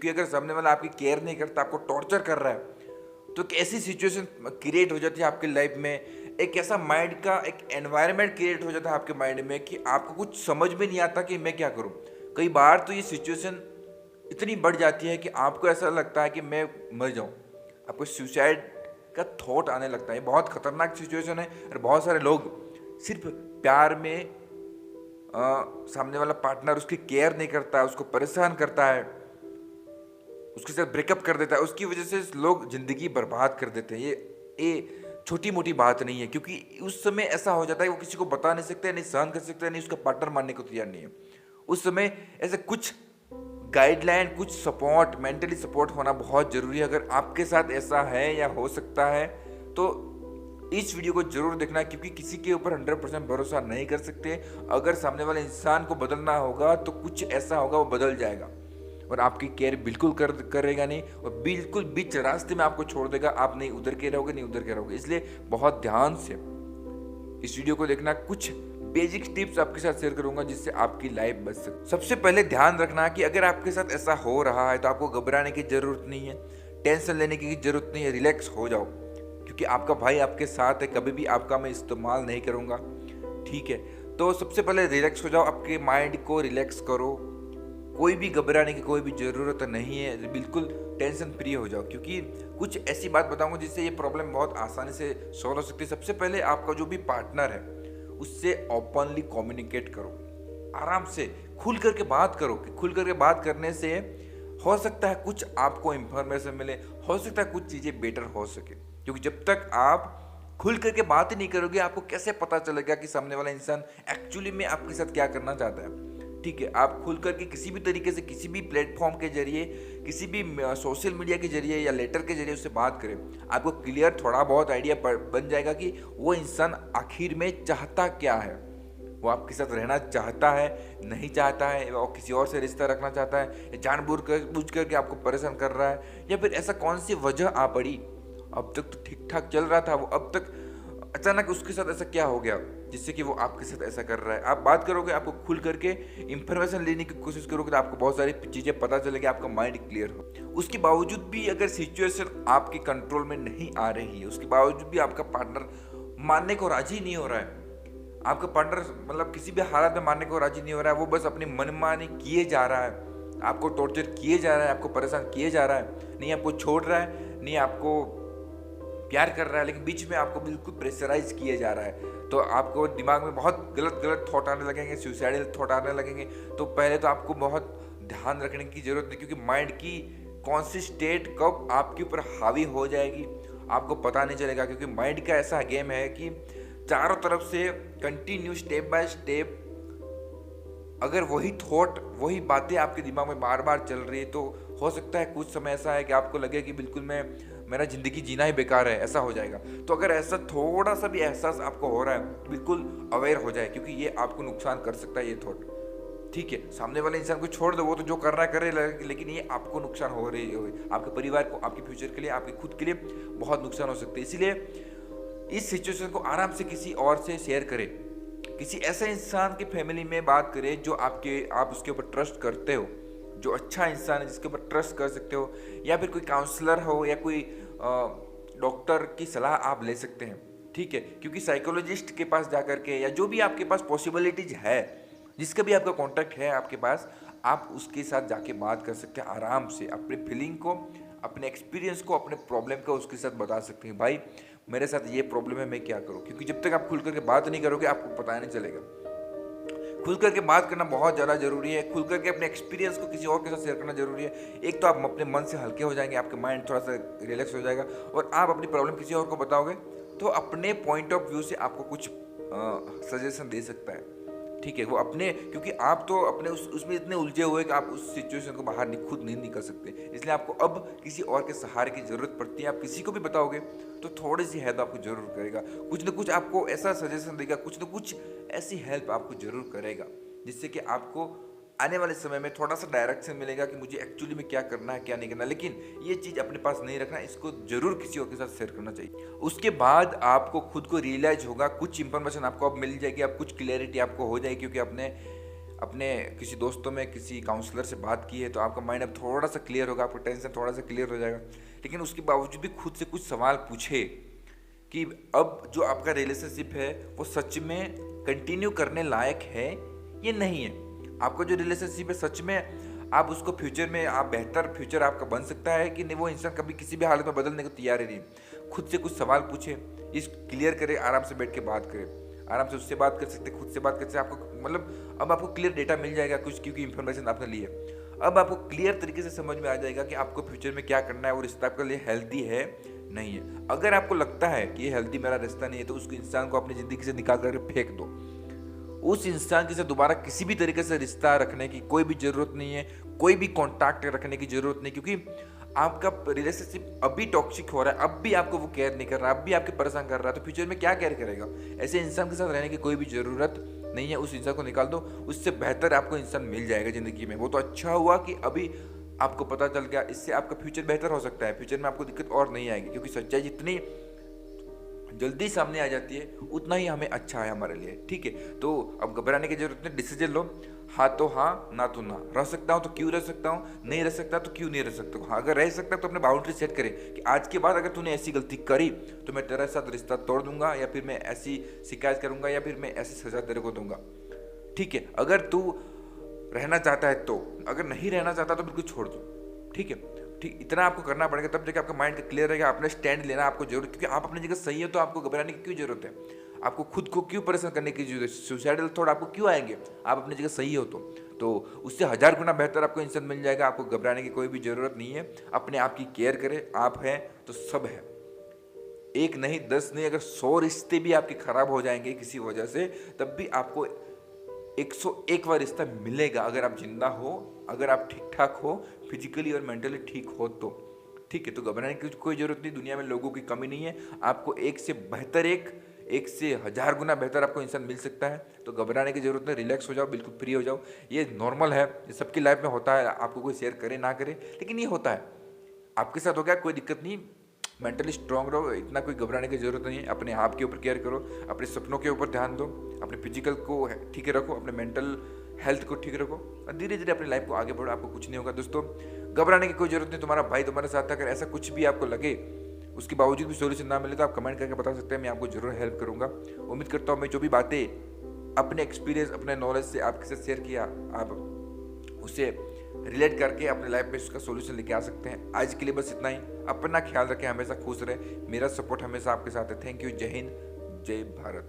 क्योंकि अगर सामने वाला आपकी केयर नहीं करता, आपको टॉर्चर कर रहा है, तो एक ऐसी सिचुएशन क्रिएट हो जाती है आपकी लाइफ में, एक ऐसा माइंड का एक एनवायरनमेंट क्रिएट हो जाता है आपके माइंड में कि आपको कुछ समझ में नहीं आता कि मैं क्या करूं। कई बार तो ये सिचुएशन इतनी बढ़ जाती है कि आपको ऐसा लगता है कि मैं मर जाऊं, आपको सुसाइड का थॉट आने लगता है। बहुत खतरनाक सिचुएशन है और बहुत सारे लोग सिर्फ प्यार में सामने वाला पार्टनर उसकी केयर नहीं करता, उसको परेशान करता है, उसके साथ ब्रेकअप कर देता है, उसकी वजह से लोग जिंदगी बर्बाद कर देते हैं। ये छोटी मोटी बात नहीं है, क्योंकि उस समय ऐसा हो जाता है वो किसी को बता नहीं सकते, नहीं सहन कर सकते, नहीं उसका पार्टनर मानने को तैयार नहीं है। उस समय ऐसे कुछ गाइडलाइन, कुछ सपोर्ट, मेंटली सपोर्ट होना बहुत जरूरी है। अगर आपके साथ ऐसा है या हो सकता है तो इस वीडियो को जरूर देखना, क्योंकि किसी के ऊपर 100% भरोसा नहीं कर सकते। अगर सामने वाले इंसान को बदलना होगा तो कुछ ऐसा होगा, वो बदल जाएगा और आपकी केयर बिल्कुल करेगा नहीं, और बिल्कुल बीच रास्ते में आपको छोड़ देगा। आप नहीं उधर के रहोगे, नहीं उधर के रहोगे। इसलिए बहुत ध्यान से इस वीडियो को देखना। कुछ बेसिक टिप्स आपके साथ शेयर करूंगा जिससे आपकी लाइफ बच सके। सबसे पहले ध्यान रखना कि अगर आपके साथ ऐसा हो रहा है तो आपको घबराने की जरूरत नहीं है, टेंशन लेने की जरूरत नहीं है। रिलैक्स हो जाओ, क्योंकि आपका भाई आपके साथ है। कभी भी आपका मैं इस्तेमाल नहीं करूंगा, ठीक है? तो सबसे पहले रिलैक्स हो जाओ, आपके माइंड को रिलैक्स करो। कोई भी घबराने की कोई भी ज़रूरत नहीं है, बिल्कुल टेंशन फ्री हो जाओ, क्योंकि कुछ ऐसी बात बताऊंगा जिससे ये प्रॉब्लम बहुत आसानी से सॉल्व हो सकती है। सबसे पहले आपका जो भी पार्टनर है उससे ओपनली कम्युनिकेट करो, आराम से खुल करके बात करो। कि खुल करके बात करने से हो सकता है कुछ आपको इंफॉर्मेशन मिले, हो सकता है कुछ चीज़ें बेटर हो सके। क्योंकि जब तक आप खुल करके बात ही नहीं करोगे, आपको कैसे पता चलेगा कि सामने वाला इंसान एक्चुअली में आपके साथ क्या करना चाहता है? ठीक है, आप खुल करके किसी भी तरीके से, किसी भी प्लेटफॉर्म के जरिए, किसी भी सोशल मीडिया के जरिए या लेटर के जरिए उससे बात करें, आपको क्लियर थोड़ा बहुत आइडिया बन जाएगा कि वो इंसान आखिर में चाहता क्या है। वो आपके साथ रहना चाहता है, नहीं चाहता है, वो किसी और से रिश्ता रखना चाहता है, या जानबूझ करके आपको परेशान कर रहा है, या फिर ऐसा कौन सी वजह आ पड़ी। अब तक तो ठीक ठाक चल रहा था वो, अब तक अचानक उसके साथ ऐसा क्या हो गया जिससे कि वो आपके साथ ऐसा कर रहा है। आप बात करोगे, आपको खुल करके इंफॉर्मेशन लेने की कोशिश करोगे, तो आपको बहुत सारी चीज़ें पता चलेगी, आपका माइंड क्लियर हो। उसके बावजूद भी अगर सिचुएशन आपके कंट्रोल में नहीं आ रही है, उसके बावजूद भी आपका पार्टनर मानने को राजी नहीं हो रहा है, आपका पार्टनर मतलब किसी भी हालत में मानने को राजी नहीं हो रहा है, वो बस अपनी मनमानी किए जा रहा है, आपको टॉर्चर किए जा रहा है, आपको परेशान किए जा रहा है, नहीं आपको छोड़ रहा है, नहीं आपको प्यार कर रहा है, लेकिन बीच में आपको बिल्कुल प्रेशराइज किया जा रहा है, तो आपको दिमाग में बहुत गलत गलत थॉट आने लगेंगे, सुसाइडल थॉट आने लगेंगे। तो पहले तो आपको बहुत ध्यान रखने की जरूरत है, क्योंकि माइंड की कौन सी स्टेट कब आपके ऊपर हावी हो जाएगी आपको पता नहीं चलेगा। क्योंकि माइंड का ऐसा गेम है कि चारों तरफ से कंटिन्यू स्टेप बाय स्टेप अगर वही थॉट, वही बातें आपके दिमाग में बार बार चल रही है, तो हो सकता है कुछ समय ऐसा है कि आपको लगे कि बिल्कुल मेरा ज़िंदगी जीना ही बेकार है, ऐसा हो जाएगा। तो अगर ऐसा थोड़ा सा भी एहसास आपको हो रहा है, बिल्कुल अवेयर हो जाए, क्योंकि ये आपको नुकसान कर सकता है ये थॉट। ठीक है, सामने वाले इंसान को छोड़ दो, वो तो जो कर रहा है करे, लेकिन ये आपको नुकसान हो रही है, आपके परिवार को, आपके फ्यूचर के लिए, आपके खुद के लिए बहुत नुकसान हो सकते हैं। इसीलिए इस सिचुएशन को आराम से किसी और से शेयर करें, किसी ऐसे इंसान की फैमिली में बात करें जो आप उसके ऊपर ट्रस्ट करते हो, जो अच्छा इंसान है जिसके ऊपर ट्रस्ट कर सकते हो, या फिर कोई काउंसलर हो, या कोई डॉक्टर की सलाह आप ले सकते हैं। ठीक है, क्योंकि साइकोलॉजिस्ट के पास जा करके, या जो भी आपके पास पॉसिबिलिटीज है, जिसका भी आपका कॉन्टैक्ट है आपके पास, आप उसके साथ जाके बात कर सकते हैं आराम से। अपने फीलिंग को, अपने एक्सपीरियंस को, अपने प्रॉब्लम को उसके साथ बता सकते हैं, भाई मेरे साथ ये प्रॉब्लम है, मैं क्या करूं। क्योंकि जब तक आप खुल करके बात नहीं करोगे, आपको पता नहीं चलेगा। खुल करके बात करना बहुत ज़्यादा जरूरी है। खुल करके अपने एक्सपीरियंस को किसी और के साथ शेयर करना जरूरी है। एक तो आप अपने मन से हल्के हो जाएंगे, आपका माइंड थोड़ा सा रिलैक्स हो जाएगा, और आप अपनी प्रॉब्लम किसी और को बताओगे तो अपने पॉइंट ऑफ व्यू से आपको कुछ सजेशन दे सकता है। ठीक है, वो अपने, क्योंकि आप तो अपने उसमें इतने उलझे हुए कि आप उस सिचुएशन को बाहर खुद नहीं निकल सकते, इसलिए आपको अब किसी और के सहारे की जरूरत पड़ती है। आप किसी को भी बताओगे तो थोड़ी सी हेल्प आपको जरूर करेगा, कुछ ना कुछ आपको ऐसा सजेशन देगा, कुछ ना कुछ ऐसी हेल्प आपको जरूर करेगा, जिससे कि आपको आने वाले समय में थोड़ा सा डायरेक्शन मिलेगा कि मुझे एक्चुअली में क्या करना है, क्या नहीं करना। लेकिन ये चीज़ अपने पास नहीं रखना, इसको जरूर किसी और के साथ शेयर करना चाहिए। उसके बाद आपको खुद को रियलाइज होगा, कुछ इंफॉर्मेशन आपको अब मिल जाएगी, अब कुछ क्लियरिटी आपको हो जाएगी, क्योंकि आपने अपने किसी दोस्तों में किसी काउंसलर से बात की है तो आपका माइंड अब थोड़ा सा क्लियर होगा, आपका टेंशन थोड़ा सा क्लियर हो जाएगा। लेकिन उसके बावजूद भी खुद से कुछ सवाल पूछे कि अब जो आपका रिलेशनशिप है वो सच में कंटिन्यू करने लायक है ये नहीं है। आपका जो रिलेशनशिप है सच में आप उसको फ्यूचर में आप बेहतर फ्यूचर आपका बन सकता है कि नहीं, वो इंसान कभी किसी भी हालत में बदलने को तैयार ही नहीं। खुद से कुछ सवाल पूछे, इस क्लियर करे, आराम से बैठ के बात करें, आराम से उससे बात कर सकते, खुद से बात कर सकते। आपको मतलब अब आपको क्लियर डेटा मिल जाएगा कुछ, क्योंकि इन्फॉर्मेशन आपने ली है। अब आपको क्लियर तरीके से समझ में आ जाएगा कि आपको फ्यूचर में क्या करना है और रिश्ता आपके लिए हेल्दी है नहीं है। अगर आपको लगता है कि ये हेल्दी मेरा रिश्ता नहीं है तो उसको इंसान को अपनी ज़िंदगी से निकाल कर फेंक दो। उस इंसान के साथ दोबारा किसी भी तरीके से रिश्ता रखने की कोई भी ज़रूरत नहीं है, कोई भी कॉन्टैक्ट रखने की ज़रूरत नहीं, क्योंकि आपका रिलेशनशिप अभी टॉक्सिक हो रहा है, अब भी आपको वो केयर नहीं कर रहा, अब भी आपके परेशान कर रहा है, तो फ्यूचर में क्या केयर करेगा। ऐसे इंसान के साथ रहने की कोई भी ज़रूरत नहीं है, उस इंसान को निकाल दो। उससे बेहतर आपको इंसान मिल जाएगा ज़िंदगी में। वो तो अच्छा हुआ कि अभी आपको पता चल गया, इससे आपका फ्यूचर बेहतर हो सकता है, फ्यूचर में आपको दिक्कत और नहीं आएगी, क्योंकि सच्चाई जितनी जल्दी सामने आ जाती है उतना ही हमें अच्छा है हमारे लिए। ठीक है, तो अब घबराने की जरूरत नहीं, डिसीजन लो। हाँ तो हाँ, ना तो ना। रह सकता हूँ तो क्यों रह सकता हूँ, नहीं रह सकता तो क्यों नहीं रह सकता हूँ। हाँ, अगर रह सकता तो अपने बाउंड्री सेट करें कि आज के बाद अगर तूने ऐसी गलती करी तो मैं तेरे साथ रिश्ता तोड़ दूंगा, या फिर मैं ऐसी शिकायत करूंगा, या फिर मैं ऐसी सजा तेरे को दूंगा। ठीक है, अगर तू रहना चाहता है तो, अगर नहीं रहना चाहता तो बिल्कुल छोड़ दो। ठीक है, ठीक, इतना आपको करना पड़ेगा, तब जाके आपका माइंड क्लियर रहेगा। अपना स्टैंड लेना आपको जरूर, क्योंकि आप अपनी जगह सही है तो आपको घबराने की क्यों जरूरत है, आपको खुद को क्यों परेशान करने की जरूरत है, सुसाइडल थॉट आपको क्यों आएंगे, आप अपनी जगह सही हो तो उससे 1000 गुना बेहतर आपको इंसान मिल जाएगा। आपको घबराने की कोई भी जरूरत नहीं है। अपने आप की केयर करें, आप हैं तो सब है। एक नहीं, 10 नहीं, अगर 100 रिश्ते भी आपके खराब हो जाएंगे किसी वजह से, तब भी आपको 101 बार रिश्ता मिलेगा, अगर आप जिंदा हो, अगर आप ठीक ठाक हो, फिजिकली और मेंटली ठीक हो तो। ठीक है, तो घबराने की कोई जरूरत नहीं, दुनिया में लोगों की कमी नहीं है। आपको एक से बेहतर एक से 1000 गुना बेहतर आपको इंसान मिल सकता है। तो घबराने की जरूरत नहीं, रिलैक्स हो जाओ, बिल्कुल फ्री हो जाओ। ये नॉर्मल है, ये सबकी लाइफ में होता है, आपको कोई शेयर करे ना करे, लेकिन ये होता है। आपके साथ हो गया, कोई दिक्कत नहीं। मेंटली स्ट्रांग रहो, इतना कोई घबराने की जरूरत नहीं है। अपने आप के ऊपर केयर करो, अपने सपनों के ऊपर ध्यान दो, अपने फिजिकल को ठीक रखो, अपने मेंटल हेल्थ को ठीक रखो, और धीरे धीरे अपनी लाइफ को आगे बढ़ो। आपको कुछ नहीं होगा दोस्तों, घबराने की कोई जरूरत नहीं। तुम्हारा भाई तुम्हारे साथ है। अगर ऐसा कुछ भी आपको लगे, उसके बावजूद भी सोल्यूशन ना मिले, तो आप कमेंट करके बता सकते हैं, मैं आपको जरूर हेल्प करूंगा। उम्मीद करता हूँ मैं जो भी बातें अपने एक्सपीरियंस, अपने नॉलेज से आपके साथ शेयर किया, आप उसे रिलेट करके अपने लाइफ में उसका सोल्यूशन लेके आ सकते हैं। आज के लिए बस इतना ही। अपना ख्याल रखें, हमेशा खुश रहे। मेरा सपोर्ट हमेशा आपके साथ है। Thank you. जय हिंद, जय भारत।